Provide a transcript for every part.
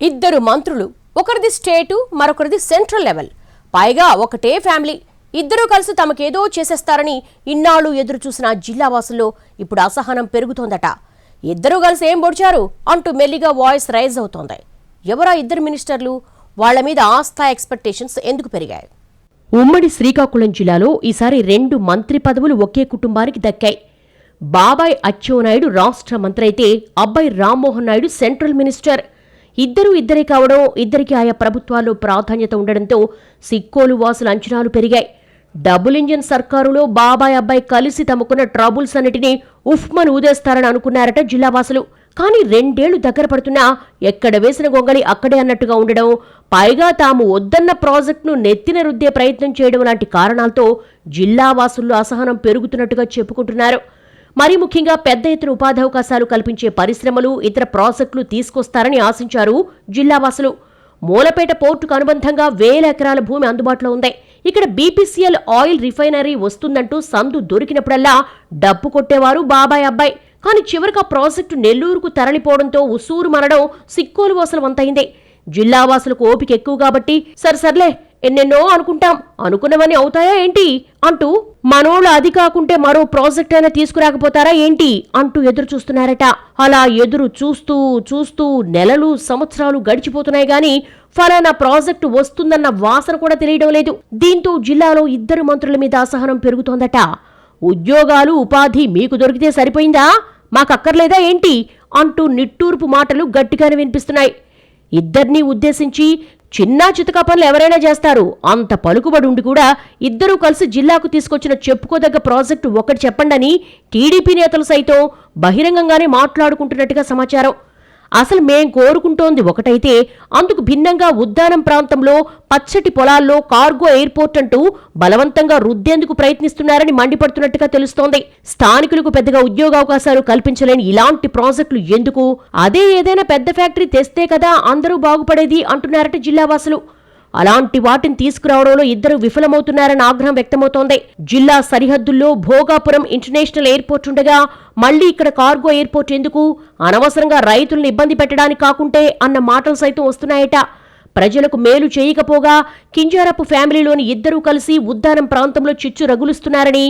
ఇద్దరు మంత్రులు, ఒకరిది స్టేటు, మరొకరిది సెంట్రల్ లెవెల్. పైగా ఒకటే ఫ్యామిలీ. ఇద్దరూ కలిసి తమకేదో చేసేస్తారని ఇన్నాళ్లు ఎదురు చూసిన జిల్లావాసుల్లో ఇప్పుడు అసహనం పెరుగుతోందట. ఇద్దరూ కలిసి ఏం పొడిచారు అంటూ మెల్లిగా వాయిస్ రైజ్ అవుతోంది. ఎవరా ఇద్దరు మినిస్టర్లు? వాళ్ల మీద ఆస్థా ఎక్స్పెక్టేషన్స్ ఎందుకు పెరిగాయి? ఉమ్మడి శ్రీకాకుళం జిల్లాలో ఈసారి 2 మంత్రి పదవులు ఒకే కుటుంబానికి దక్కాయి. బాబాయ్ అచ్చెన్నాయుడు రాష్ట్ర మంత్రి అయితే అబ్బాయి రామ్మోహన్ నాయుడు సెంట్రల్ మినిస్టర్. ఇద్దరే కావడం, ఇద్దరికి ఆయా ప్రభుత్వాల్లో ప్రాధాన్యత ఉండడంతో సిక్కోలు వాసుల అంచనాలు పెరిగాయి. డబుల్ ఇంజిన్ సర్కారులో బాబాయ్ అబ్బాయి కలిసి తమకున్న ట్రబుల్స్ అన్నిటినీ ఉఫ్మన్ ఊదేస్తారని అనుకున్నారట జిల్లావాసులు. కానీ 2 ఏళ్లు దగ్గర పడుతున్నా ఎక్కడ వేసిన గొంగళి అక్కడే అన్నట్టుగా ఉండడం, పైగా తాము వద్దన్న ప్రాజెక్టును నెత్తిన రుద్దే ప్రయత్నం చేయడం లాంటి కారణాలతో జిల్లావాసుల్లో అసహనం పెరుగుతున్నట్టుగా చెప్పుకుంటున్నారు. మరీ ముఖ్యంగా పెద్ద ఎత్తున ఉపాధి అవకాశాలు కల్పించే పరిశ్రమలు, ఇతర ప్రాజెక్టులు తీసుకొస్తారని ఆశించారు జిల్లావాసులు. మూలపేట పోర్టుకు అనుబంధంగా 1000 ఎకరాల భూమి అందుబాటులో ఉంది. ఇక్కడ బీపీసీఎల్ ఆయిల్ రిఫైనరీ వస్తుందంటూ సందు దొరికినప్పుడల్లా డప్పు కొట్టేవారు బాబాయ్ అబ్బాయి. కానీ చివరికి ఆ ప్రాజెక్టు నెల్లూరుకు తరలిపోవడంతో ఉసూరు మనడం సిక్కోలు వాసుల వంతైంది. జిల్లావాసులకు ఓపిక ఎక్కువ కాబట్టి సర్లే ఎన్నెన్నో అనుకుంటాం, అనుకున్నవన్నీ అవుతాయా ఏంటి అంటూ మనోళ్ళు అది కాకుంటే మరో ప్రాజెక్ట్ అయినా తీసుకురాకపోతారా ఏంటి అంటూ ఎదురు చూస్తున్నారట. అలా ఎదురు చూస్తూ నెలలు, సంవత్సరాలు గడిచిపోతున్నాయి గాని ఫలానా ప్రాజెక్టు వస్తుందన్న వాసన కూడా తెలియడం లేదు. దీంతో జిల్లాలో ఇద్దరు మంత్రుల మీద అసహనం పెరుగుతోందట. ఉద్యోగాలు, ఉపాధి మీకు దొరికితే సరిపోయిందా, మాకక్కర్లేదా ఏంటి అంటూ నిట్టూర్పు మాటలు గట్టిగానే వినిపిస్తున్నాయి. ఇద్దరినీ ఉద్దేశించి చిన్నా చితకా పనులు ఎవరైనా చేస్తారు, అంత పలుకుబడి ఉండి కూడా ఇద్దరూ కలిసి జిల్లాకు తీసుకొచ్చిన చెప్పుకోదగ్గ ప్రాజెక్టు ఒకటి చెప్పండని టీడీపీ నేతలు సైతం బహిరంగంగానే మాట్లాడుకుంటున్నట్టుగా సమాచారం. అసలు మేం కోరుకుంటోంది ఒకటైతే అందుకు భిన్నంగా ఉద్దానం ప్రాంతంలో పచ్చటి పొలాల్లో కార్గో ఎయిర్పోర్ట్ అంటూ బలవంతంగా రుద్దేందుకు ప్రయత్నిస్తున్నారని మండిపడుతున్నట్టుగా తెలుస్తోంది. స్థానికులకు పెద్దగా ఉద్యోగావకాశాలు కల్పించలేని ఇలాంటి ప్రాజెక్టులు ఎందుకు, అదే ఏదైనా పెద్ద ఫ్యాక్టరీ తెస్తే కదా అందరూ బాగుపడేది అంటున్నారట జిల్లావాసులు. అలాంటి వాటిని తీసుకురావడంలో ఇద్దరు విఫలమవుతున్నారని ఆగ్రహం వ్యక్తమవుతోంది. జిల్లా సరిహద్దుల్లో భోగాపురం ఇంటర్నేషనల్ ఎయిర్పోర్ట్ ఉండగా మళ్లీ ఇక్కడ కార్గో ఎయిర్పోర్ట్ ఎందుకు, అనవసరంగా రైతులను ఇబ్బంది పెట్టడానికి కాకుంటే అన్న మాటలు సైతం వస్తున్నాయట. ప్రజలకు మేలు చేయకపోగా కింజారపు ఫ్యామిలీలోని ఇద్దరూ కలిసి ఉద్దానం ప్రాంతంలో చిచ్చు రగులుస్తున్నారని,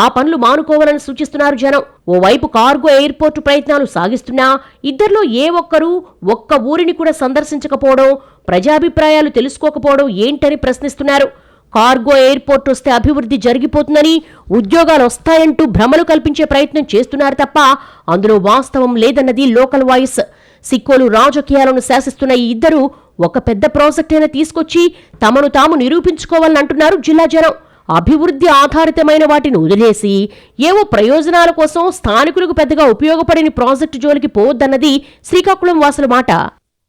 ఆ పనులు మానుకోవాలని సూచిస్తున్నారు జనం. ఓవైపు కార్గో ఎయిర్పోర్టు ప్రయత్నాలు సాగిస్తున్నా ఇద్దరిలో ఏ ఒక్కరూ ఒక్క ఊరిని కూడా సందర్శించకపోవడం, ప్రజాభిప్రాయాలు తెలుసుకోకపోవడం ఏంటని ప్రశ్నిస్తున్నారు. కార్గో ఎయిర్పోర్ట్ వస్తే అభివృద్ధి జరిగిపోతుందని, ఉద్యోగాలు వస్తాయంటూ భ్రమలు కల్పించే ప్రయత్నం చేస్తున్నారు తప్ప అందులో వాస్తవం లేదన్నది లోకల్ వాయిస్. సిక్కోలు రాజకీయాలను శాసిస్తున్న ఈ ఇద్దరు ఒక పెద్ద ప్రాజెక్ట్ అయినా తీసుకొచ్చి తమను తాము నిరూపించుకోవాలని అంటున్నారు జిల్లా జనం. అభివృద్ధి ఆధారితమైన వాటిని వదిలేసి ఏవో ప్రయోజనాల కోసం స్థానికులకు పెద్దగా ఉపయోగపడని ప్రాజెక్టు జోలికి పోవద్దన్నది శ్రీకాకుళం వాసుల మాట.